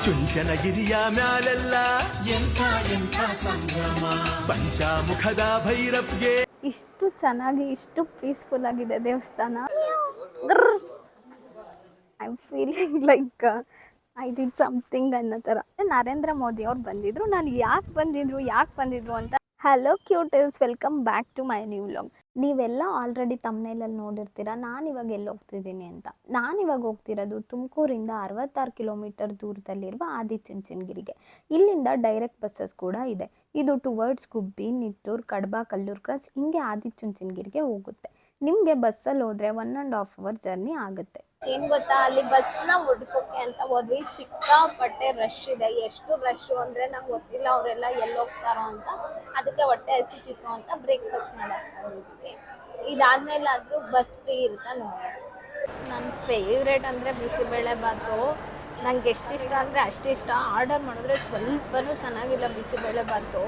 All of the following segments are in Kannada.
ಚುಂಚನಗಿರಿಯ ಮ್ಯಾಲೆಲ್ಲ ಎಂಥ ಎಂಥ ಸಂಭ್ರಮ ಪಂಚಾಮುಖದ ಭೈರವ್ಗೆ. ಇಷ್ಟು ಚೆನ್ನಾಗಿ ಇಷ್ಟು ಪೀಸ್ಫುಲ್ ಆಗಿದೆ ದೇವಸ್ಥಾನ. I am feeling like I did something ಅನ್ನೋ ಥರ. ನರೇಂದ್ರ ಮೋದಿ ಅವ್ರು ಬಂದಿದ್ರು. ನಾನು ಯಾಕೆ ಬಂದಿದ್ರು ಅಂತ. Hello cuters, welcome back to my new vlog. ನೀವೆಲ್ಲ ಆಲ್ರೆಡಿ ತಮ್ನೇಲಲ್ಲಿ ನೋಡಿರ್ತೀರ ನಾನಿವಾಗ ಎಲ್ಲಿ ಹೋಗ್ತಿದ್ದೀನಿ ಅಂತ. ನಾನಿವಾಗ ಹೋಗ್ತಿರೋದು ತುಮಕೂರಿಂದ 66 ಕಿಲೋಮೀಟರ್ ದೂರದಲ್ಲಿರುವ ಆದಿಚುಂಚನಗಿರಿಗೆ. ಇಲ್ಲಿಂದ ಡೈರೆಕ್ಟ್ ಬಸ್ಸಸ್ ಕೂಡ ಇದೆ. ಇದು ಟುವರ್ಡ್ಸ್ ಗುಬ್ಬಿ, ನಿಟ್ಟೂರು, ಕಡಬ, ಕಲ್ಲೂರು ಕ್ರಾಸ್ ಹಿಂಗೆ ಆದಿಚುಂಚನಗಿರಿಗೆ ಹೋಗುತ್ತೆ. ನಿಮಗೆ ಬಸ್ಸಲ್ಲಿ ಹೋದರೆ 1.5 hour ಜರ್ನಿ ಆಗುತ್ತೆ. ಏನು ಗೊತ್ತಾ, ಅಲ್ಲಿ ಬಸ್ನ ಹುಡ್ಕೋಕೆ ಅಂತ ಹೋದ್ವಿ. ಸಿಕ್ಕಾಪಟ್ಟೆ ರಶ್ ಇದೆ. ಎಷ್ಟು ರಶ್ಶು ಅಂದರೆ ನಂಗೆ ಗೊತ್ತಿಲ್ಲ ಅವರೆಲ್ಲ ಎಲ್ಲಿ ಹೋಗ್ತಾರೋ ಅಂತ. ಅದಕ್ಕೆ ಹೊಟ್ಟೆ ಹಸಿತಿತ್ತು ಅಂತ ಬ್ರೇಕ್ಫಾಸ್ಟ್ ಮಾಡೋಕ್ಕೆ ಹೋಗಿದ್ವಿ. ಇದಾದ್ಮೇಲೆ ಆದರೂ ಬಸ್ ಫ್ರೀ ಇರುತ್ತೆ ನೋಡಿ. ನನ್ನ ಫೇವ್ರೇಟ್ ಅಂದರೆ ಬಿಸಿಬೇಳೆ ಬಾತು. ನಂಗೆ ಎಷ್ಟಿಷ್ಟ ಅಂದರೆ ಅಷ್ಟಿಷ್ಟ. ಆರ್ಡರ್ ಮಾಡಿದ್ರೆ ಸ್ವಲ್ಪನೂ ಚೆನ್ನಾಗಿಲ್ಲ ಬಿಸಿಬೇಳೆ ಬಾತು.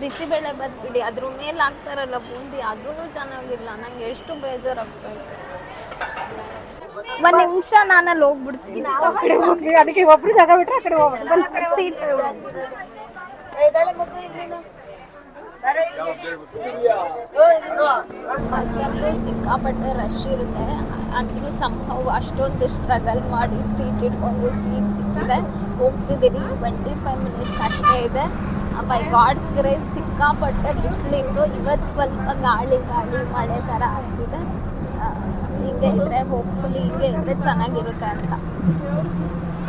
ಬಿಸಿಬೇಳೆ ಬಾತ್ ಬಿಡಿ, ಅದ್ರ ಮೇಲೆ ಹಾಕ್ತಾರಲ್ಲ ಬೂಂದಿ, ಅದೂ ಚೆನ್ನಾಗಿಲ್ಲ. ನಂಗೆ ಎಷ್ಟು ಬೇಜಾರಾಗ್ತಾಯಿತ್ತು. ಒಂದು ನಿಮಿಷ ನಾನಲ್ಲಿ ಹೋಗ್ಬಿಡ್ತೀನಿ. ಆ ಕಡೆ ಹೋಗಿ ಅದಕ್ಕೆ ಒಬ್ರು ಜಾಗ ಬಿಟ್ಟರೆ ಆ ಕಡೆ ಹೋಗ್ಬಿಟ್ಟು ಸೀಟ್ ಬಸ್ಸಂತೂ ಸಿಕ್ಕಾಪಟ್ಟೆ ರಶ್ ಇರುತ್ತೆ. ಅಂದರೂ ಸಂಭವ ಅಷ್ಟೊಂದು ಸ್ಟ್ರಗಲ್ ಮಾಡಿ ಸೀಟ್ ಇಟ್ಕೊಂಡು ಸೀಟ್ ಸಿಕ್ಕಿದೆ. ಹೋಗ್ತಿದ್ದೀರಿ. 25 minutes ಅಷ್ಟೇ ಇದೆ. ಬೈ ಗಾಡ್ಸ್ ಗ್ರೇಸ್ ಸಿಕ್ಕಾಪಟ್ಟೆ ಬಿಸಿಲಿತ್ತು. ಇವತ್ತು ಸ್ವಲ್ಪ ಗಾಳಿ ಮಳೆ ಥರ ಆಗ್ತಿದೆ. ಹಿಂಗೆ ಇದ್ದರೆ ಹೋಪ್ಫುಲಿ ಹಿಂಗೆ ಇದ್ದರೆ ಚೆನ್ನಾಗಿರುತ್ತೆ ಅಂತ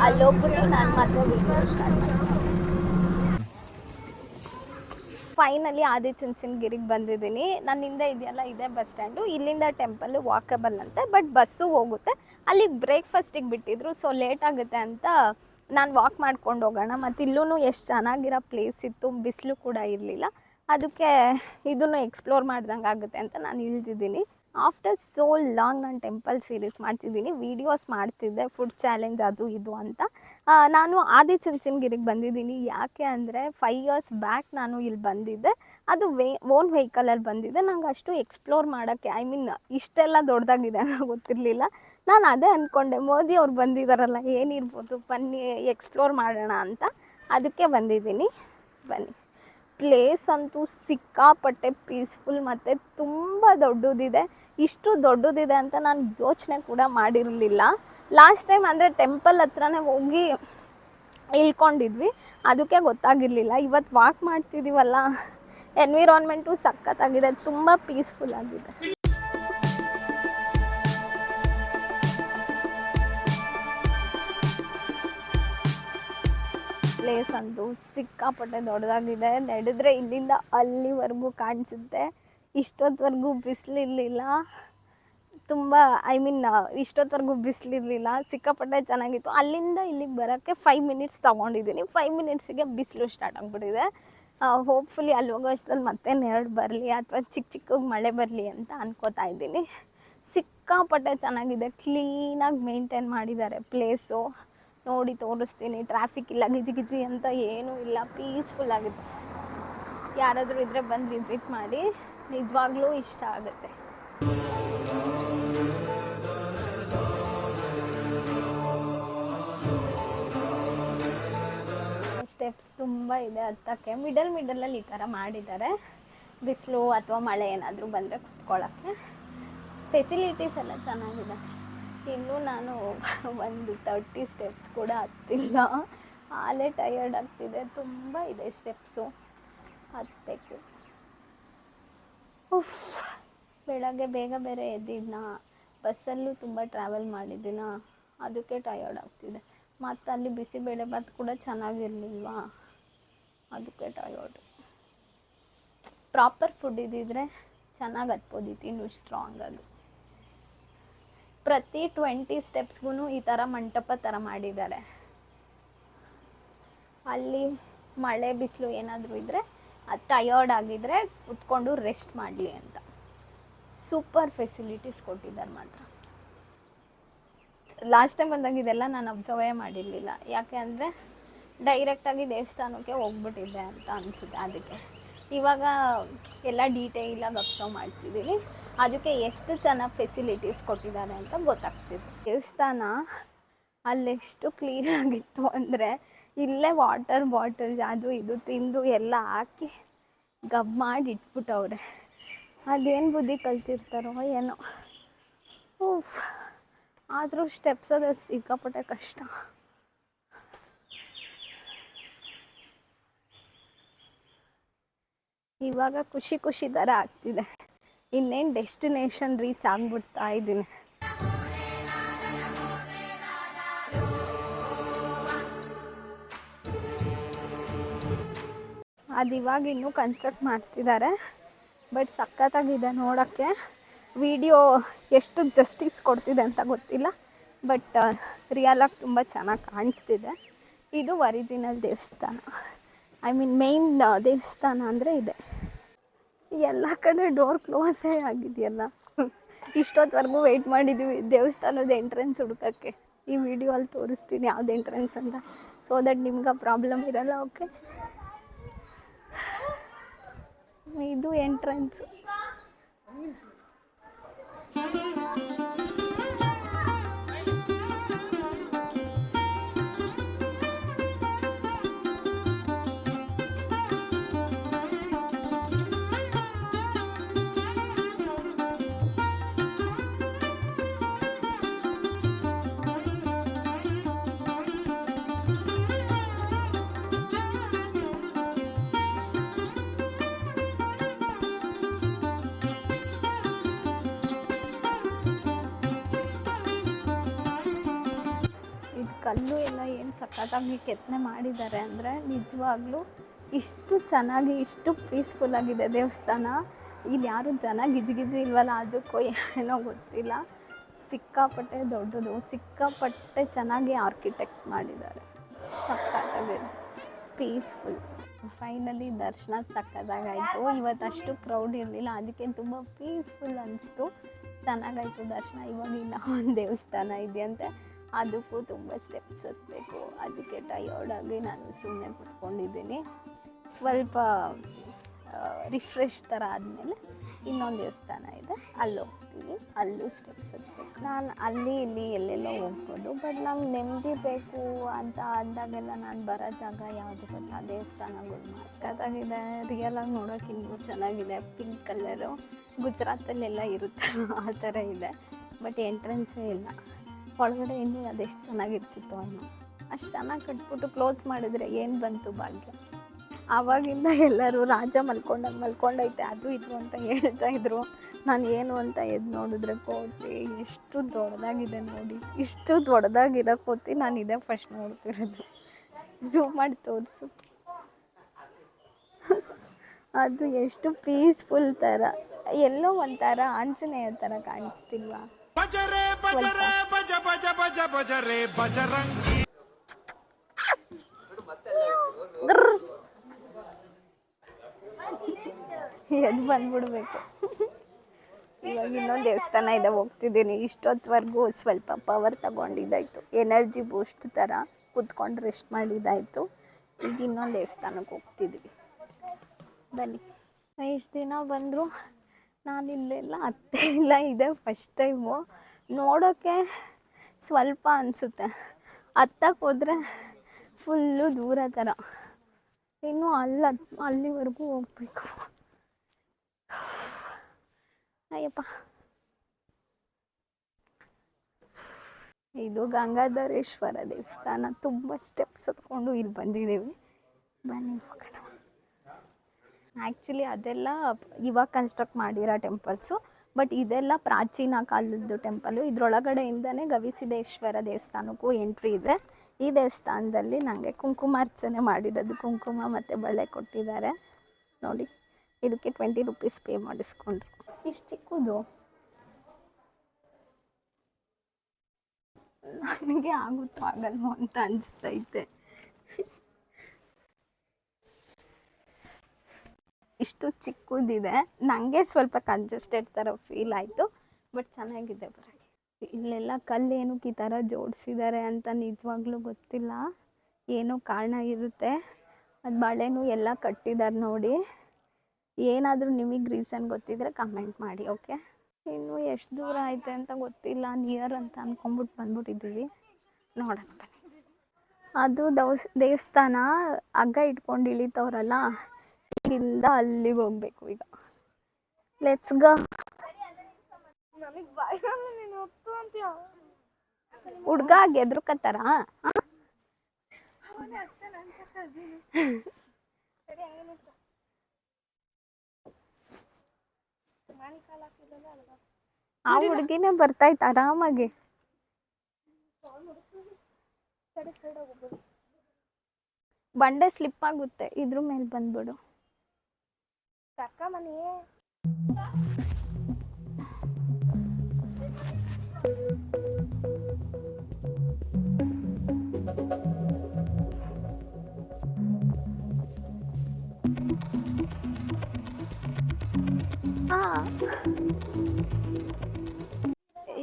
ಅಲ್ಲೋಗ್ಬಿಟ್ಟು ನಾನು ಮತ್ತೆ ವೀಡಿಯೋ ಸ್ಟಾರ್ಟ್ ಮಾಡ್ತೀನಿ. ಫೈನಲಿ ಆದಿಚುಂಚನಗಿರಿಗೆ ಬಂದಿದ್ದೀನಿ. ನನ್ನಿಂದ ಇದೆಯಲ್ಲ ಇದೇ ಬಸ್ ಸ್ಟ್ಯಾಂಡು. ಇಲ್ಲಿಂದ ಟೆಂಪಲ್ಲು ವಾಕಬಲ್ ಅಂತೆ, ಬಟ್ ಬಸ್ಸು ಹೋಗುತ್ತೆ. ಅಲ್ಲಿಗೆ ಬ್ರೇಕ್ಫಾಸ್ಟಿಗೆ ಬಿಟ್ಟಿದ್ರು. ಸೊ ಲೇಟ್ ಆಗುತ್ತೆ ಅಂತ ನಾನು ವಾಕ್ ಮಾಡ್ಕೊಂಡು ಹೋಗೋಣ. ಮತ್ತು ಇಲ್ಲೂ ಎಷ್ಟು ಚೆನ್ನಾಗಿರೋ ಪ್ಲೇಸ್ ಇತ್ತು, ಬಿಸಿಲು ಕೂಡ ಇರಲಿಲ್ಲ. ಅದಕ್ಕೆ ಇದನ್ನು ಎಕ್ಸ್ಪ್ಲೋರ್ ಮಾಡ್ದಂಗೆ ಆಗುತ್ತೆ ಅಂತ ನಾನು ಇಳಿದಿದ್ದೀನಿ. ಆಫ್ಟರ್ ಸೋ ಲಾಂಗ್ ನಾನು ಟೆಂಪಲ್ ಸೀರೀಸ್ ಮಾಡ್ತಿದ್ದೀನಿ. ವೀಡಿಯೋಸ್ ಮಾಡ್ತಿದ್ದೆ, ಫುಡ್ ಚಾಲೆಂಜ್ ಅದು ಇದು ಅಂತ. ನಾನು ಆದಿಚುಂಚನಗಿರಿಗೆ ಬಂದಿದ್ದೀನಿ. ಯಾಕೆ ಅಂದರೆ 5 years ಬ್ಯಾಕ್ ನಾನು ಇಲ್ಲಿ ಬಂದಿದ್ದೆ. ಅದು ಓನ್ ವೆಹಿಕಲಲ್ಲಿ ಬಂದಿದ್ದೆ. ನಂಗೆ ಅಷ್ಟು ಎಕ್ಸ್ಪ್ಲೋರ್ ಮಾಡೋಕ್ಕೆ ಇಷ್ಟೆಲ್ಲ ದೊಡ್ಡದಾಗಿದೆ ಅನ್ನೋ ಗೊತ್ತಿರಲಿಲ್ಲ. ನಾನು ಅದೇ ಅಂದ್ಕೊಂಡೆ, ಮೋದಿ ಅವ್ರು ಬಂದಿದ್ದಾರಲ್ಲ ಏನಿರ್ಬೋದು, ಬನ್ನಿ ಎಕ್ಸ್ಪ್ಲೋರ್ ಮಾಡೋಣ ಅಂತ. ಅದಕ್ಕೆ ಬಂದಿದ್ದೀನಿ. ಬನ್ನಿ. ಪ್ಲೇಸ್ ಅಂತೂ ಸಿಕ್ಕಾಪಟ್ಟೆ ಪೀಸ್ಫುಲ್ ಮತ್ತು ತುಂಬ ದೊಡ್ಡದಿದೆ. ಇಷ್ಟು ದೊಡ್ಡದಿದೆ ಅಂತ ನಾನು ಯೋಚನೆ ಕೂಡ ಮಾಡಿರಲಿಲ್ಲ. ಲಾಸ್ಟ್ ಟೈಮ್ ಅಂದರೆ ಟೆಂಪಲ್ ಹತ್ರನೇ ಹೋಗಿ ಇಳ್ಕೊಂಡಿದ್ವಿ, ಅದಕ್ಕೆ ಗೊತ್ತಾಗಿರಲಿಲ್ಲ. ಇವತ್ತು ವಾಕ್ ಮಾಡ್ತಿದ್ದೀವಲ್ಲ, ಎನ್ವಿರಾನ್ಮೆಂಟು ಸಖತ್ತಾಗಿದೆ, ತುಂಬ ಪೀಸ್ಫುಲ್ ಆಗಿದೆ. ಪ್ಲೇಸ್ ಅಂತೂ ಸಿಕ್ಕಾಪಟ್ಟೆ ದೊಡ್ಡದಾಗಿದೆ. ನಡೆದ್ರೆ ಇಲ್ಲಿಂದ ಅಲ್ಲಿವರೆಗೂ ಕಾಣಿಸುತ್ತೆ. ಇಷ್ಟೊತ್ತವರೆಗೂ ಬಿಸಿಲಿರಲಿಲ್ಲ. ತುಂಬ ಇಷ್ಟೊತ್ತವರೆಗೂ ಬಿಸಿಲಿರಲಿಲ್ಲ. ಸಿಕ್ಕಾಪಟ್ಟೆ ಚೆನ್ನಾಗಿತ್ತು. ಅಲ್ಲಿಂದ ಇಲ್ಲಿಗೆ ಬರೋಕ್ಕೆ 5 minutes ತೊಗೊಂಡಿದ್ದೀನಿ. 5 minutesಗೆ ಬಿಸಿಲು ಸ್ಟಾರ್ಟ್ ಆಗಿಬಿಟ್ಟಿದೆ. ಹೋಪ್ಫುಲಿ ಅಲ್ಲಿ ಹೋಗೋ ಅಷ್ಟರಲ್ಲಿ ಮತ್ತೆ ನೆರಳು ಬರಲಿ ಅಥವಾ ಚಿಕ್ಕದಾಗಿ ಮಳೆ ಬರಲಿ ಅಂತ ಅನ್ಕೋತಾ ಇದ್ದೀನಿ. ಸಿಕ್ಕಾಪಟ್ಟೆ ಚೆನ್ನಾಗಿದೆ. ಕ್ಲೀನಾಗಿ ಮೇಂಟೈನ್ ಮಾಡಿದ್ದಾರೆ ಪ್ಲೇಸು. ನೋಡಿ ತೋರಿಸ್ತೀನಿ. ಟ್ರಾಫಿಕ್ ಇಲ್ಲ, ಗಿಜಿ ಅಂತ ಏನೂ ಇಲ್ಲ. ಪೀಸ್ಫುಲ್ ಆಗಿದೆ. ಯಾರಾದರೂ ಇದ್ದರೆ ಬಂದು ವಿಸಿಟ್ ಮಾಡಿ, ನಿಜವಾಗ್ಲೂ ಇಷ್ಟ ಆಗುತ್ತೆ. ಸ್ಟೆಪ್ಸ್ ತುಂಬ ಇದೆ ಹತ್ತಕ್ಕೆ. ಮಿಡಲಲ್ಲಿ ಈ ಥರ ಮಾಡಿದ್ದಾರೆ. ಬಿಸಿಲು ಅಥವಾ ಮಳೆ ಏನಾದರೂ ಬಂದರೆ ಕುತ್ಕೊಳ್ಳೋಕ್ಕೆ ಫೆಸಿಲಿಟೀಸ್ ಎಲ್ಲ ಚೆನ್ನಾಗಿದೆ. ಇನ್ನೂ ನಾನು ಒಂದು 30 steps ಕೂಡ ಹತ್ತಿಲ್ಲ. ಆಲೇ ಟಯರ್ಡ್ ಆಗ್ತಿದೆ. ತುಂಬ ಇದೆ ಸ್ಟೆಪ್ಸು ಹತ್ತಕ್ಕೆ. ಬೆಳಗ್ಗೆ ಬೇಗ ಬೇರೆ ಎದ್ದಿದ್ನ, ಬಸ್ಸಲ್ಲೂ ತುಂಬ ಟ್ರಾವೆಲ್ ಮಾಡಿದ್ದೀನ, ಅದಕ್ಕೆ ಟಯರ್ಡ್ ಆಗ್ತಿದೆ. ಮತ್ತು ಅಲ್ಲಿ ಬಿಸಿಬೇಳೆ ಬಾತ್ ಕೂಡ ಚೆನ್ನಾಗಿರಲಿಲ್ವಾ, ಅದಕ್ಕೆ ಟಯರ್ಡು. ಪ್ರಾಪರ್ ಫುಡ್ ಇದ್ದಿದ್ರೆ ಚೆನ್ನಾಗಿ ಹತ್ಬೋದಿತ್ತು, ಇನ್ನೂ ಸ್ಟ್ರಾಂಗಾಗಿ. ಪ್ರತಿ 20 steps ಈ ಥರ ಮಂಟಪ ಥರ ಮಾಡಿದ್ದಾರೆ. ಅಲ್ಲಿ ಮಳೆ ಬಿಸಿಲು ಏನಾದರೂ ಇದ್ದರೆ ಅದು ಟಯರ್ಡ್ ಆಗಿದ್ದರೆ ಕುತ್ಕೊಂಡು ರೆಸ್ಟ್ ಮಾಡಲಿ ಅಂತ ಸೂಪರ್ ಫೆಸಿಲಿಟೀಸ್ ಕೊಟ್ಟಿದ್ದಾರೆ ಮಾತ್ರ. ಲಾಸ್ಟ್ ಟೈಮ್ ಬಂದಾಗ ಇದೆಲ್ಲ ನಾನು ಅಬ್ಸರ್ವೇ ಮಾಡಿರಲಿಲ್ಲ. ಯಾಕೆ ಅಂದರೆ ಡೈರೆಕ್ಟಾಗಿ ದೇವಸ್ಥಾನಕ್ಕೆ ಹೋಗ್ಬಿಟ್ಟಿದ್ದೆ ಅಂತ ಅನಿಸುತ್ತೆ. ಅದಕ್ಕೆ ಇವಾಗ ಎಲ್ಲ ಡೀಟೇಲಾಗಿ ಅಬ್ಸರ್ವ್ ಮಾಡ್ತಿದ್ದೀನಿ. ಅದಕ್ಕೆ ಎಷ್ಟು ಚೆನ್ನಾಗಿ ಫೆಸಿಲಿಟೀಸ್ ಕೊಟ್ಟಿದ್ದಾರೆ ಅಂತ ಗೊತ್ತಾಗ್ತಿದೆ. ದೇವಸ್ಥಾನ ಅಲ್ಲೆಷ್ಟು ಕ್ಲೀನಾಗಿತ್ತು ಅಂದರೆ, ಇಲ್ಲೇ ವಾಟರ್ ಬಾಟಲ್ಸ್ ಅದು ಇದು ತಿಂದು ಎಲ್ಲ ಹಾಕಿ ಗಬ್ ಮಾಡಿ ಇಟ್ಬಿಟ್ಟವ್ರೆ. ಅದೇನು ಬುದ್ಧಿ ಕಲ್ತಿರ್ತಾರೋ ಏನೋ. ಊಫ್, ಆದರೂ ಸ್ಟೆಪ್ಸ್ ಅದು ಸಿಕ್ಕಾಪಟ್ಟೆ ಕಷ್ಟ. ಇವಾಗ ಖುಷಿ ಖುಷಿ ಥರ ಆಗ್ತಿದೆ. ಇನ್ನೇನು ಡೆಸ್ಟಿನೇಷನ್ ರೀಚ್ ಆಗ್ಬಿಡ್ತಾ ಇದ್ದೀನಿ. ಅದು ಇವಾಗ ಇನ್ನೂ ಕನ್ಸ್ಟ್ರಕ್ಟ್ ಮಾಡ್ತಿದ್ದಾರೆ, ಬಟ್ ಸಖತ್ತಾಗಿದೆ ನೋಡೋಕ್ಕೆ. ವಿಡಿಯೋ ಎಷ್ಟು ಜಸ್ಟಿಸ್ ಕೊಡ್ತಿದೆ ಅಂತ ಗೊತ್ತಿಲ್ಲ, ಬಟ್ ರಿಯಲಾಗಿ ತುಂಬ ಚೆನ್ನಾಗಿ ಕಾಣಿಸ್ತಿದೆ. ಇದು ಒರಿಜಿನಲ್ ದೇವಸ್ಥಾನ, ಐ ಮೀನ್ ಮೇನ್ ದೇವಸ್ಥಾನ ಅಂದರೆ ಇದೆ. ಎಲ್ಲ ಕಡೆ ಡೋರ್ ಕ್ಲೋಸೇ ಆಗಿದೆಯಲ್ಲ. ಇಷ್ಟೊತ್ತವರೆಗೂ ವೆಯ್ಟ್ ಮಾಡಿದ್ದೀವಿ ದೇವಸ್ಥಾನದ ಎಂಟ್ರೆನ್ಸ್ ಹುಡ್ಕೋಕ್ಕೆ. ಈ ವಿಡಿಯೋ ಅಲ್ಲಿ ತೋರಿಸ್ತೀನಿ ಯಾವ್ದು ಎಂಟ್ರೆನ್ಸ್ ಅಂತ, ಸೊ ದಟ್ ನಿಮ್ಗೆ ಪ್ರಾಬ್ಲಮ್ ಇರಲ್ಲ. ಓಕೆ, ಇದು ಎಂಟ್ರೆನ್ಸು. ಕಲ್ಲು ಎಲ್ಲ ಏನು ಸಖತ್ತಾಗಿ ಕೆತ್ತನೆ ಮಾಡಿದ್ದಾರೆ ಅಂದರೆ, ನಿಜವಾಗ್ಲೂ ಇಷ್ಟು ಚೆನ್ನಾಗಿ ಇಷ್ಟು ಪೀಸ್ಫುಲ್ಲಾಗಿದೆ ದೇವಸ್ಥಾನ. ಇಲ್ಲಿ ಯಾರು ಜನ ಗಿಜಿ ಇಲ್ವಲ್ಲ, ಅದಕ್ಕೋ ಏನೋ ಗೊತ್ತಿಲ್ಲ. ಸಿಕ್ಕಾಪಟ್ಟೆ ದೊಡ್ಡದು, ಸಿಕ್ಕಾಪಟ್ಟೆ ಚೆನ್ನಾಗಿ ಆರ್ಕಿಟೆಕ್ಟ್ ಮಾಡಿದ್ದಾರೆ. ಸಖತ್ತಾಗಿದೆ, ಪೀಸ್ಫುಲ್. ಫೈನಲಿ ದರ್ಶನ ಸಖತ್ತಾಗಾಯಿತು. ಇವತ್ತು ಅಷ್ಟು ಕ್ರೌಡ್ ಇರಲಿಲ್ಲ, ಅದಕ್ಕೆ ತುಂಬ ಪೀಸ್ಫುಲ್ ಅನಿಸ್ತು. ಚೆನ್ನಾಗಾಯಿತು ದರ್ಶನ. ಇವಾಗ ಇನ್ನೂ ಒಂದು ದೇವಸ್ಥಾನ ಇದೆಯಂತೆ, ಅದಕ್ಕೂ ತುಂಬ ಸ್ಟೆಪ್ಸ್ ಹತ್ತಬೇಕು. ಅದಕ್ಕೆ ಟಯರ್ಡಾಗಿ ನಾನು ಸುಮ್ಮನೆ ಕುತ್ಕೊಂಡಿದ್ದೀನಿ. ಸ್ವಲ್ಪ ರಿಫ್ರೆಶ್ ಥರ ಆದಮೇಲೆ ಇನ್ನೊಂದು ದೇವಸ್ಥಾನ ಇದೆ, ಅಲ್ಲಿ ಹೋಗ್ತೀವಿ. ಅಲ್ಲೂ ಸ್ಟೆಪ್ಸ್ ಹತ್ತಬೇಕು. ನಾನು ಅಲ್ಲಿ ಇಲ್ಲಿ ಎಲ್ಲೆಲ್ಲೋ ಹೋಗ್ಬೋದು, ಬಟ್ ನಂಗೆ ನೆಮ್ಮದಿ ಬೇಕು ಅಂತ ಅಂದಾಗೆಲ್ಲ ನಾನು ಬರೋ ಜಾಗ ಯಾವುದು ಗೊತ್ತಾ, ದೇವಸ್ಥಾನಗಳು. ಮಾತಾಗಿದೆ, ರಿಯಲಾಗಿ ನೋಡೋಕೆ ಇನ್ನೂ ಚೆನ್ನಾಗಿದೆ. ಪಿಂಕ್ ಕಲರು, ಗುಜರಾತಲ್ಲೆಲ್ಲ ಇರುತ್ತೆ ಆ ಥರ ಇದೆ. ಬಟ್ ಎಂಟ್ರೆನ್ಸೇ ಇಲ್ಲ. ಒಳಗಡೆ ಇನ್ನೂ ಅದೆಷ್ಟು ಚೆನ್ನಾಗಿರ್ತಿತ್ತು ಅನ್ನೋ. ಅಷ್ಟು ಚೆನ್ನಾಗಿ ಕಟ್ಬಿಟ್ಟು ಕ್ಲೋಸ್ ಮಾಡಿದ್ರೆ ಏನು ಬಂತು ಭಾಗ್ಯ. ಆವಾಗಿಂದ ಎಲ್ಲರೂ ರಾಜ ಮಲ್ಕೊಂಡೈತೆ ಅದು ಇದು ಅಂತ ಹೇಳ್ತಾಯಿದ್ರು. ನಾನು ಏನು ಅಂತ ಎದ್ದು ನೋಡಿದ್ರೆ ಕೋತಿ ಎಷ್ಟು ದೊಡ್ಡದಾಗಿದೆ ನೋಡಿ. ಇಷ್ಟು ದೊಡ್ಡದಾಗಿರೋ ಕೋತಿ ನಾನು ಇದೇ ಫಸ್ಟ್ ನೋಡ್ತಿರೋದು. ಝೂಮ್ ಮಾಡಿ ತೋರಿಸು. ಅದು ಎಷ್ಟು ಪೀಸ್ಫುಲ್ ಥರ, ಎಲ್ಲೋ ಒಂಥರ ಆಂಜನೇಯ ಥರ ಕಾಣಿಸ್ತಿಲ್ವಾ? ಬಜರೆ ಬಜರೆ ಬಜ ಬಜ ಬಜ ಬಜರೆ ಬಜರಂಗಿ. ಎದ್ದು ಬಂದ್ಬಿಡ್ಬೇಕು. ಇವಾಗ ಇನ್ನೊಂದು ದೇವಸ್ಥಾನ ಇದೆ, ಹೋಗ್ತಿದ್ದೀನಿ. ಇಷ್ಟೊತ್ತವರೆಗೂ ಸ್ವಲ್ಪ ಪವರ್ ತಗೊಂಡಿದ್ದಾಯಿತು, ಎನರ್ಜಿ ಬೂಸ್ಟ್ ಥರ ಕೂತ್ಕೊಂಡು ರೆಸ್ಟ್ ಮಾಡಿದ್ದಾಯಿತು. ಈಗ ಇನ್ನೊಂದು ದೇವಸ್ಥಾನಕ್ಕೆ ಹೋಗ್ತಿದ್ವಿ. ಬನ್ನಿ. ಎಷ್ಟು ದಿನ ಬಂದರು ನಾನು ಇಲ್ಲೆಲ್ಲ ಹತ್ತೇ ಇಲ್ಲ, ಇದೆ ಫಸ್ಟ್ ಟೈಮು. ನೋಡೋಕ್ಕೆ ಸ್ವಲ್ಪ ಅನಿಸುತ್ತೆ, ಹತ್ತಕ್ಕೆ ಹೋದರೆ ಫುಲ್ಲು ದೂರ ಥರ. ಇನ್ನೂ ಅಲ್ಲಿವರೆಗೂ ಹೋಗ್ಬೇಕು. ಅಯ್ಯಪ್ಪ. ಇದು ಗಂಗಾಧರೇಶ್ವರ ದೇವಸ್ಥಾನ. ತುಂಬ ಸ್ಟೆಪ್ಸ್ ಹತ್ಕೊಂಡು ಇಲ್ಲಿ ಬಂದಿದ್ದೀವಿ. ಬನ್ನಿ ಹೋಗೋಣ. ಆ್ಯಕ್ಚುಲಿ ಅದೆಲ್ಲ ಇವಾಗ ಕನ್ಸ್ಟ್ರಕ್ಟ್ ಮಾಡಿರೋ ಟೆಂಪಲ್ಸು, ಬಟ್ ಇದೆಲ್ಲ ಪ್ರಾಚೀನ ಕಾಲದ್ದು ಟೆಂಪಲು. ಇದರೊಳಗಡೆಯಿಂದನೇ ಗವಿಸಿದ್ದೇಶ್ವರ ದೇವಸ್ಥಾನಕ್ಕೂ ಎಂಟ್ರಿ ಇದೆ. ಈ ದೇವಸ್ಥಾನದಲ್ಲಿ ನನಗೆ ಕುಂಕುಮಾರ್ಚನೆ ಮಾಡಿರೋದು, ಕುಂಕುಮ ಮತ್ತು ಬಳೆ ಕೊಟ್ಟಿದ್ದಾರೆ ನೋಡಿ. ಇದಕ್ಕೆ 20 ರೂಪೀಸ್ ಪೇ ಮಾಡಿಸ್ಕೊಂಡ್ರು. ಇಷ್ಟು ಚಿಕ್ಕದು ನನಗೆ ಆಗುತ್ತೋ ಆಗಲ್ವೋ ಅಂತ ಅನಿಸ್ತೈತೆ. ಇಷ್ಟು ಚಿಕ್ಕದಿದೆ, ನನಗೆ ಸ್ವಲ್ಪ ಕಂಜೆಸ್ಟೆಡ್ ಥರ ಫೀಲ್ ಆಯಿತು. ಬಟ್ ಚೆನ್ನಾಗಿದೆ. ಬರೀ ಇಲ್ಲೆಲ್ಲ ಕಲ್ಲು ಏನಕ್ಕೆ ಈ ಥರ ಜೋಡಿಸಿದ್ದಾರೆ ಅಂತ ನಿಜವಾಗ್ಲೂ ಗೊತ್ತಿಲ್ಲ, ಏನೋ ಕಾರಣ ಇರುತ್ತೆ. ಅದು ಬಳೆನೂ ಎಲ್ಲ ಕಟ್ಟಿದ್ದಾರೆ ನೋಡಿ. ಏನಾದರೂ ನಿಮಗೆ ರೀಸನ್ ಗೊತ್ತಿದ್ರೆ ಕಮೆಂಟ್ ಮಾಡಿ. ಓಕೆ, ಇನ್ನು ಎಷ್ಟು ದೂರ ಐತೆ ಅಂತ ಗೊತ್ತಿಲ್ಲ, ನಿಯರ್ ಅಂತ ಅಂದ್ಕೊಂಬಿಟ್ಟು ಬಂದ್ಬಿಟ್ಟಿದ್ದೀವಿ. ನೋಡೋಣ ಬನ್ನಿ. ಅದು ದೇವಸ್ಥಾನ ಹಗ್ಗ ಇಟ್ಕೊಂಡು ಇಳಿತವ್ರಲ್ಲ, ಇಲ್ಲಿಂದ ಅಲ್ಲಿಗೆ ಹೋಗ್ಬೇಕು ಈಗ. Let's go. ಹುಡ್ಗ ಗೆದ್ರುಕತ್ತಾರ. ಆ ಹುಡುಗಿನೇ ಬರ್ತಾಯ್ತು ಆರಾಮಾಗಿ. ಬಂಡೆ ಸ್ಲಿಪ್ ಆಗುತ್ತೆ, ಇದ್ರ ಮೇಲೆ ಬಂದ್ಬಿಡು.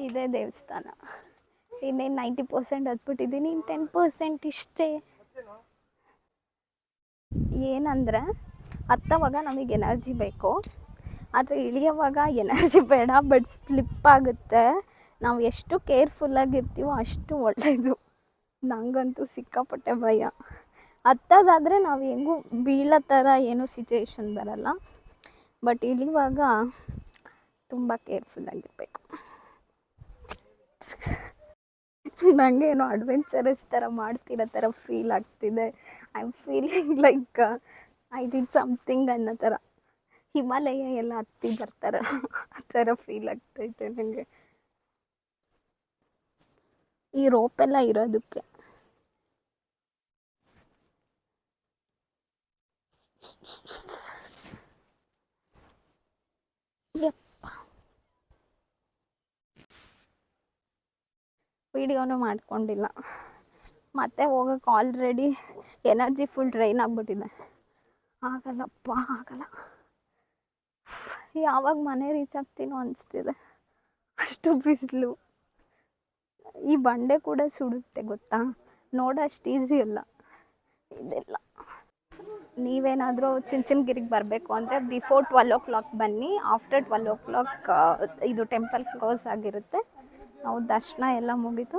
ಇದೇ ದೇವಸ್ಥಾನ. ಇನ್ನೇನು 90% ಹತ್ಬಿಟ್ಟಿದ್ದೀನಿ, ಇನ್ನು 10% ಇಷ್ಟೇ. ಏನಂದರೆ ಹತ್ತವಾಗ ನಮಗೆ ಎನರ್ಜಿ ಬೇಕು, ಆದರೆ ಇಳಿಯೋವಾಗ ಎನರ್ಜಿ ಬೇಡ, ಬಟ್ ಸ್ಲಿಪ್ ಆಗುತ್ತೆ. ನಾವು ಎಷ್ಟು ಕೇರ್ಫುಲ್ಲಾಗಿರ್ತೀವೋ ಅಷ್ಟು ಒಳ್ಳೆಯದು. ನನಗಂತೂ ಸಿಕ್ಕಾಪಟ್ಟೆ ಭಯ. ಹತ್ತೋದಾದರೆ ನಾವು ಹೆಂಗೂ ಬೀಳೋ ಥರ ಏನೂ ಸಿಚುವೇಶನ್ ಬರಲ್ಲ, ಬಟ್ ಇಳಿಯುವಾಗ ತುಂಬ ಕೇರ್ಫುಲ್ಲಾಗಿರಬೇಕು. ನನಗೆ ಏನೋ ಅಡ್ವೆಂಚರಸ್ ಥರ ಮಾಡ್ತಿರೋ ಥರ ಫೀಲ್ ಆಗ್ತಿದೆ. I am feeling like I did something ಅನ್ನೋ ಥರ. ಹಿಮಾಲಯ ಎಲ್ಲ ಹತ್ತಿ ಬರ್ತಾರೆ ಆ ಥರ ಫೀಲ್ ಆಗ್ತೈತೆ ನನಗೆ ಈ ರೋಪೆಲ್ಲ ಇರೋದಕ್ಕೆ. ವಿಡಿಯೋನೂ ಮಾಡ್ಕೊಂಡಿಲ್ಲ, ಮತ್ತೆ ಹೋಗೋಕ್ಕೆ ಆಲ್ರೆಡಿ ಎನರ್ಜಿ ಫುಲ್ ಡ್ರೈನ್ ಆಗಿಬಿಟ್ಟಿದೆ. ಆಗಲ್ಲಪ್ಪ, ಆಗಲ್ಲ. ಯಾವಾಗ ಮನೆ ರೀಚ್ ಆಗ್ತೀನೋ ಅನಿಸ್ತಿದೆ, ಅಷ್ಟು ಬಿಸಿಲು. ಈ ಬಂಡೆ ಕೂಡ ಸುಡುತ್ತೆ ಗೊತ್ತಾ, ನೋಡೋಷ್ಟು ಈಸಿ ಅಲ್ಲ ಇದೆಲ್ಲ. ನೀವೇನಾದರೂ ಚುಂಚನಗಿರಿಗೆ ಬರಬೇಕು ಅಂದರೆ ಬಿಫೋರ್ 12 o'clock ಬನ್ನಿ. ಆಫ್ಟರ್ 12 o'clock ಇದು ಟೆಂಪಲ್ ಕ್ಲೋಸ್ ಆಗಿರುತ್ತೆ. ನಾವು ದರ್ಶನ ಎಲ್ಲ ಮುಗಿತು.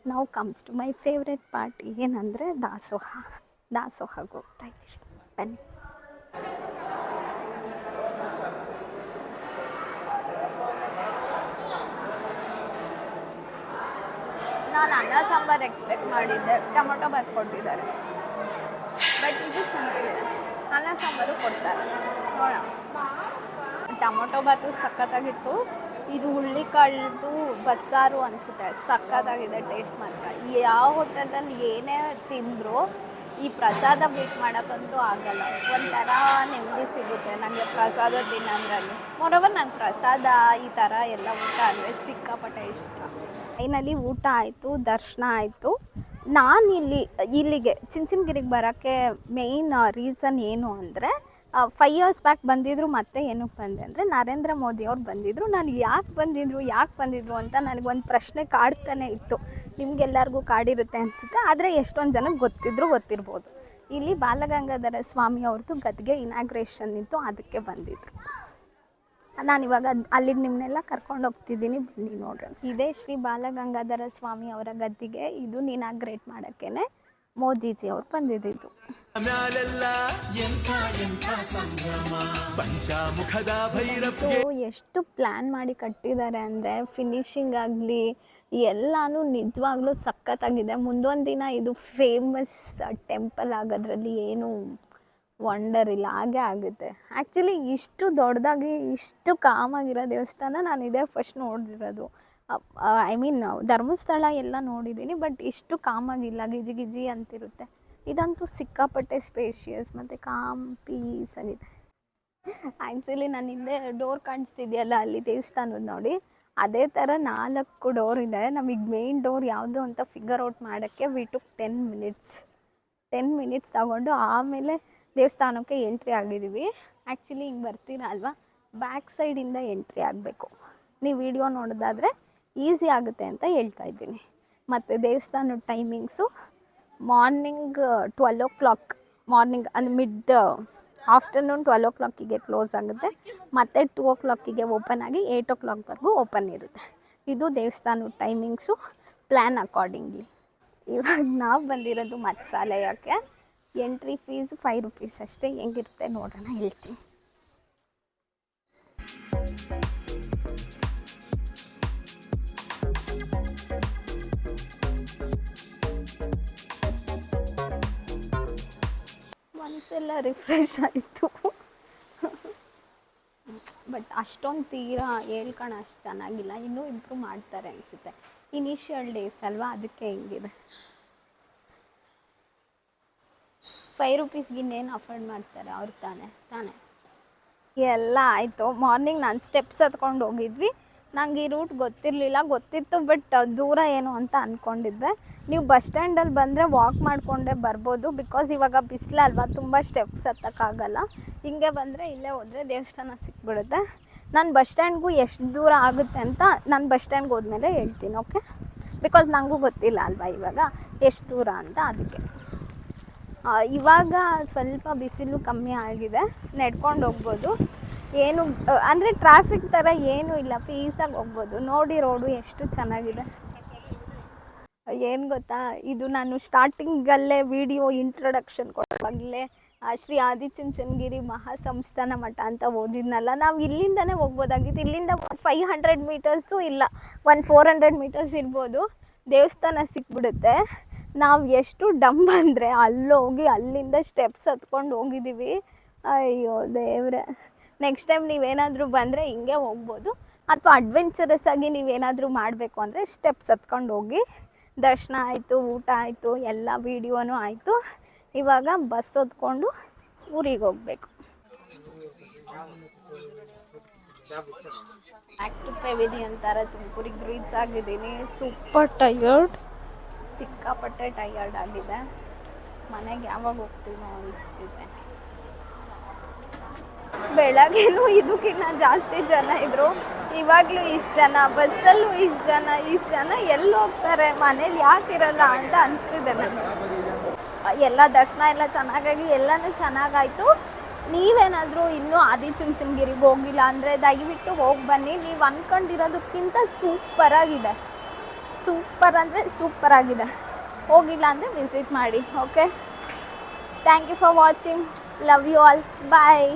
ನಾವು comes to my favourite part, ಏನಂದರೆ ದಾಸೋಹಕ್ಕೆ ಹೋಗ್ತಾ ಇದ್ದೀವಿ. ಬನ್ನಿ. ನಾನು ಅನ್ನ ಸಾಂಬಾರು ಎಕ್ಸ್ಪೆಕ್ಟ್ ಮಾಡಿದ್ದೆ, ಟೊಮೊಟೊ ಬಾತ್ ಕೊಟ್ಟಿದ್ದಾರೆ, ಬಟ್ ಇದು ಚೆನ್ನಾಗಿದೆ. ಅನ್ನ ಸಾಂಬಾರು ಕೊಡ್ತಾರೆ, ನೋಡೋಣ. ಟೊಮೊಟೊ ಬಾತು ಸಖತ್ತಾಗಿತ್ತು. ಇದು ಹುಳ್ಳಿಕಾಳ್ದು ಬಸ್ಸಾರು ಅನಿಸುತ್ತೆ, ಸಖತ್ತಾಗಿದೆ ಟೇಸ್ಟ್ ಮಾತ್ರ. ಯಾವ ಹೋಟೆಲಲ್ಲಿ ಏನೇ ತಿಂದರೂ ಈ ಪ್ರಸಾದ ಬೀಟ್ ಮಾಡೋಕ್ಕಂತೂ ಆಗಲ್ಲ. ಒಂಥರ ನೆಮ್ಮದಿ ಸಿಗುತ್ತೆ ನನಗೆ ಪ್ರಸಾದ ತಿನ್ನೋದ್ರಲ್ಲಿ. ಮೊರವರ್ ನಂಗೆ ಪ್ರಸಾದ ಈ ಥರ ಎಲ್ಲ ಊಟ ಅಂದರೆ ಸಿಕ್ಕಾಪಟ್ಟೆ ಇಷ್ಟ. ಫೈನಲಿ ಊಟ ಆಯಿತು, ದರ್ಶನ ಆಯಿತು. ನಾನು ಇಲ್ಲಿಗೆ ಚುಂಚನಗಿರಿಗೆ ಬರೋಕ್ಕೆ ಮೇಯ್ನ್ ರೀಸನ್ ಏನು ಅಂದರೆ 5 years ಬ್ಯಾಕ್ ಬಂದಿದ್ರು. ಮತ್ತೆ ಏನಕ್ಕೆ ಬಂದೆ ಅಂದರೆ ನರೇಂದ್ರ ಮೋದಿ ಅವ್ರು ಬಂದಿದ್ದರು. ನಾನು ಯಾಕೆ ಬಂದಿದ್ರು ಅಂತ ನನಗೊಂದು ಪ್ರಶ್ನೆ ಕಾಡ್ತಾನೆ ಇತ್ತು. ನಿಮಗೆಲ್ಲರಿಗೂ ಕಾಡಿರುತ್ತೆ ಅನಿಸುತ್ತೆ, ಆದರೆ ಎಷ್ಟೊಂದು ಜನಕ್ಕೆ ಗೊತ್ತಿರ್ಬೋದು. ಇಲ್ಲಿ ಬಾಲಗಂಗಾಧರ ಸ್ವಾಮಿ ಅವ್ರದ್ದು ಗದ್ಗೆ ಇನಾಗ್ರೇಷನ್ ಇತ್ತು, ಅದಕ್ಕೆ ಬಂದಿದ್ದರು. ನಾನಿವಾಗ ಅಲ್ಲಿಗೆ ನಿಮ್ಮನ್ನೆಲ್ಲ ಕರ್ಕೊಂಡು ಹೋಗ್ತಿದ್ದೀನಿ, ಬನ್ನಿ ನೋಡ್ರಿ. ಇದೇ ಶ್ರೀ ಬಾಲಗಂಗಾಧರ ಸ್ವಾಮಿ ಅವರ ಗದ್ದಿಗೆ. ಇದು ಇನಾಗ್ರೇಟ್ ಮಾಡೋಕ್ಕೇ ಮೋದಿಜಿ ಅವ್ರು ಬಂದಿದ್ದು. ಎಷ್ಟು ಪ್ಲ್ಯಾನ್ ಮಾಡಿ ಕಟ್ಟಿದ್ದಾರೆ ಅಂದರೆ ಫಿನಿಶಿಂಗ್ ಆಗಲಿ ಎಲ್ಲನೂ ನಿಜವಾಗ್ಲೂ ಸಖತ್ತಾಗಿದೆ. ಮುಂದೊಂದು ದಿನ ಇದು ಫೇಮಸ್ ಟೆಂಪಲ್ ಆಗೋದ್ರಲ್ಲಿ ಏನು ವಂಡರ್ ಇಲ್ಲ, ಹಾಗೆ ಆಗುತ್ತೆ. ಆ್ಯಕ್ಚುಲಿ ಇಷ್ಟು ದೊಡ್ಡದಾಗಿ ಇಷ್ಟು ಕಾಮಾಗಿರೋ ದೇವಸ್ಥಾನ ನಾನು ಇದೇ ಫಸ್ಟ್ ನೋಡಿರೋದು. ಐ ಮೀನ್ ಧರ್ಮಸ್ಥಳ ಎಲ್ಲ ನೋಡಿದ್ದೀನಿ, ಬಟ್ ಇಷ್ಟು ಕಾಮಾಗಿಲ್ಲ, ಗಿಜಿ ಅಂತಿರುತ್ತೆ. ಇದಂತೂ ಸಿಕ್ಕಾಪಟ್ಟೆ ಸ್ಪೇಷಿಯಸ್ ಮತ್ತು ಕಾಮ್ ಪೀಸ್ ಆಗಿದೆ. ಆ್ಯಕ್ಚುಲಿ ನಾನು ಹಿಂದೆ ಡೋರ್ ಕಾಣಿಸ್ತಿದೆಯಲ್ಲ ಅಲ್ಲಿ ದೇವಸ್ಥಾನದ ನೋಡಿ, ಅದೇ ಥರ 4 ಡೋರ್ ಇದೆ. ನಮಗೆ ಮೇನ್ ಡೋರ್ ಯಾವುದು ಅಂತ ಫಿಗರ್ ಔಟ್ ಮಾಡೋಕ್ಕೆ ವಿ ಟುಕ್ 10 ಮಿನಿಟ್ಸ್ ತಗೊಂಡು ಆಮೇಲೆ ದೇವಸ್ಥಾನಕ್ಕೆ ಎಂಟ್ರಿ ಆಗಿದ್ದೀವಿ. ಆ್ಯಕ್ಚುಲಿ ಹಿಂಗೆ ಬರ್ತೀರ ಅಲ್ವಾ, ಬ್ಯಾಕ್ ಸೈಡಿಂದ ಎಂಟ್ರಿ ಆಗಬೇಕು. ನೀವು ವಿಡಿಯೋ ನೋಡೋದಾದರೆ ಈಸಿ ಆಗುತ್ತೆ ಅಂತ ಹೇಳ್ತಾ ಇದ್ದೀನಿ. ಮತ್ತು ದೇವಸ್ಥಾನದ ಟೈಮಿಂಗ್ಸು ಮಾರ್ನಿಂಗ್ 12 o'clock ಮಾರ್ನಿಂಗ್ ಅಂದರೆ ಆಫ್ಟರ್ನೂನ್ 12 o'clock ಕ್ಲೋಸ್ ಆಗುತ್ತೆ, ಮತ್ತು 2 o'clock ಓಪನ್ ಆಗಿ 8 o'clock ಓಪನ್ ಇರುತ್ತೆ. ಇದು ದೇವಸ್ಥಾನದ ಟೈಮಿಂಗ್ಸು, ಪ್ಲ್ಯಾನ್ ಅಕಾರ್ಡಿಂಗ್ಲಿ. ಇವಾಗ ನಾವು ಬಂದಿರೋದು ಮತ್ಸಾಲಯಕ್ಕೆ. ಎಂಟ್ರಿ ಫೀಸ್ 5 rupees ಅಷ್ಟೇ. ಹೆಂಗಿರುತ್ತೆ ನೋಡೋಣ, ಹೇಳ್ತೀನಿ. ಮನಸ್ಸೆಲ್ಲ ರಿಫ್ರೆಶ್ ಆಯಿತು. ಬಟ್ ಅಷ್ಟೊಂದು ತೀರಾ ಹೇಳ್ಕೊಳ ಅಷ್ಟು ಚೆನ್ನಾಗಿಲ್ಲ, ಇನ್ನೂ ಇಂಪ್ರೂವ್ ಮಾಡ್ತಾರೆ ಅನಿಸುತ್ತೆ. ಇನಿಷಿಯಲ್ ಡೇಸ್ ಅಲ್ವಾ, ಅದಕ್ಕೆ ಹಿಂಗಿದೆ. 5 rupeesಗೆ ಇನ್ನೇನು ಅಫೋರ್ಡ್ ಮಾಡ್ತಾರೆ ಅವ್ರು ತಾನೇ. ಎಲ್ಲ ಆಯಿತು. ಮಾರ್ನಿಂಗ್ ನಾನು ಸ್ಟೆಪ್ಸ್ ಹತ್ಕೊಂಡು ಹೋಗಿದ್ವಿ. ನಂಗೆ ಈ ರೂಟ್ ಗೊತ್ತಿತ್ತು, ಬಟ್ ದೂರ ಏನು ಅಂತ ಅಂದ್ಕೊಂಡಿದ್ದೆ. ನೀವು ಬಸ್ ಸ್ಟ್ಯಾಂಡಲ್ಲಿ ಬಂದರೆ ವಾಕ್ ಮಾಡಿಕೊಂಡೇ ಬರ್ಬೋದು, ಬಿಕಾಸ್ ಇವಾಗ ಬಿಸಿಲಲ್ವಾ, ತುಂಬ ಸ್ಟೆಪ್ಸ್ ಹತ್ತಕ್ಕಾಗಲ್ಲ. ಹಿಂಗೆ ಬಂದರೆ ಇಲ್ಲೇ ಹೋದರೆ ದೇವಸ್ಥಾನ ಸಿಕ್ಬಿಡುತ್ತೆ. ನಾನು ಬಸ್ ಸ್ಟ್ಯಾಂಡ್ಗೂ ಎಷ್ಟು ದೂರ ಆಗುತ್ತೆ ಅಂತ ನಾನು ಬಸ್ ಸ್ಟ್ಯಾಂಡ್ಗೆ ಹೋದ್ಮೇಲೆ ಹೇಳ್ತೀನಿ, ಓಕೆ? ಬಿಕಾಸ್ ನನಗೂ ಗೊತ್ತಿಲ್ಲ ಅಲ್ವಾ ಇವಾಗ ಎಷ್ಟು ದೂರ ಅಂತ, ಅದಕ್ಕೆ. ಇವಾಗ ಸ್ವಲ್ಪ ಬಿಸಿಲು ಕಮ್ಮಿ ಆಗಿದೆ, ನಡ್ಕೊಂಡು ಹೋಗ್ಬೋದು. ಏನು ಅಂದರೆ ಟ್ರಾಫಿಕ್ ಥರ ಏನೂ ಇಲ್ಲ, ಪೀಸಾಗಿ ಹೋಗ್ಬೋದು. ನೋಡಿ ರೋಡು ಎಷ್ಟು ಚೆನ್ನಾಗಿದೆ. ಏನು ಗೊತ್ತಾ, ಇದು ನಾನು ಸ್ಟಾರ್ಟಿಂಗಲ್ಲೇ ವಿಡಿಯೋ ಇಂಟ್ರೊಡಕ್ಷನ್ ಕೊಡುವಾಗಲೇ ಶ್ರೀ ಆದಿಚುಂಚನಗಿರಿ ಮಹಾಸಂಸ್ಥಾನ ಮಠ ಅಂತ ಓದಿದ್ನಲ್ಲ, ನಾವು ಇಲ್ಲಿಂದನೇ ಹೋಗ್ಬೋದಾಗಿತ್ತು. ಇಲ್ಲಿಂದ 500 meters ಇಲ್ಲ, 400 meters ಇರ್ಬೋದು, ದೇವಸ್ಥಾನ ಸಿಕ್ಬಿಡುತ್ತೆ. ನಾವು ಎಷ್ಟು ಡಂಬ್ ಅಂದರೆ ಅಲ್ಲೋಗಿ ಅಲ್ಲಿಂದ ಸ್ಟೆಪ್ಸ್ ಹತ್ಕೊಂಡು ಹೋಗಿದ್ದೀವಿ. ಅಯ್ಯೋ ದೇವ್ರೆ, ನೆಕ್ಸ್ಟ್ ಟೈಮ್ ನೀವೇನಾದರೂ ಬಂದರೆ ಹಿಂಗೆ ಹೋಗ್ಬೋದು. ಅಥವಾ ಅಡ್ವೆಂಚರಸ್ ಆಗಿ ನೀವೇನಾದರೂ ಮಾಡಬೇಕು ಅಂದರೆ ಸ್ಟೆಪ್ಸ್ ಹತ್ಕೊಂಡು ಹೋಗಿ. ದರ್ಶನ ಆಯಿತು, ಊಟ ಆಯಿತು, ಎಲ್ಲ ವೀಡಿಯೋನೂ ಆಯಿತು. ಇವಾಗ ಬಸ್ ಹೊತ್ಕೊಂಡು ಊರಿಗೆ ಹೋಗಬೇಕು. ಬ್ಯಾಕ್ ಟು ಪೆವಿಲಿಯನ್ ಥರ ತುಮಕೂರಿಗೆ ರೀಚ್ ಆಗಿದ್ದೀನಿ. ಸೂಪರ್ ಟಯರ್ಡ್, ಸಿಕ್ಕಾಪಟ್ಟೆ ಟಯರ್ಡ್ ಆಗಿದೆ. ಮನೆಗೆ ಯಾವಾಗ ಹೋಗ್ತೀನೋ ಅನಿಸ್ತಿದೆ. ಬೆಳಗ್ಗೆನೂ ಇದಕ್ಕಿಂತ ಜಾಸ್ತಿ ಜನ ಇದ್ದರು, ಇವಾಗಲೂ ಇಷ್ಟು ಜನ, ಬಸ್ಸಲ್ಲೂ ಇಷ್ಟು ಜನ ಎಲ್ಲಿ ಹೋಗ್ತಾರೆ, ಮನೇಲಿ ಯಾಕಿರಲ್ಲ ಅಂತ ಅನಿಸ್ತಿದೆ ನನಗೆ. ಎಲ್ಲ ದರ್ಶನ ಎಲ್ಲ ಚೆನ್ನಾಗಾಗಿ ಎಲ್ಲನೂ ಚೆನ್ನಾಗಾಯಿತು. ನೀವೇನಾದರೂ ಇನ್ನೂ ಆದಿಚುಂಚನಗಿರಿಗೆ ಹೋಗಿಲ್ಲ ಅಂದರೆ ದಯವಿಟ್ಟು ಹೋಗಿ ಬನ್ನಿ. ನೀವು ಅಂದ್ಕೊಂಡಿರೋದಕ್ಕಿಂತ ಸೂಪರಾಗಿದೆ, ಸೂಪರ್ ಅಂದರೆ ಸೂಪರಾಗಿದೆ. ಹೋಗಿಲ್ಲ ಅಂದರೆ ವಿಸಿಟ್ ಮಾಡಿ, okay? Thank you for watching. Love you all. Bye.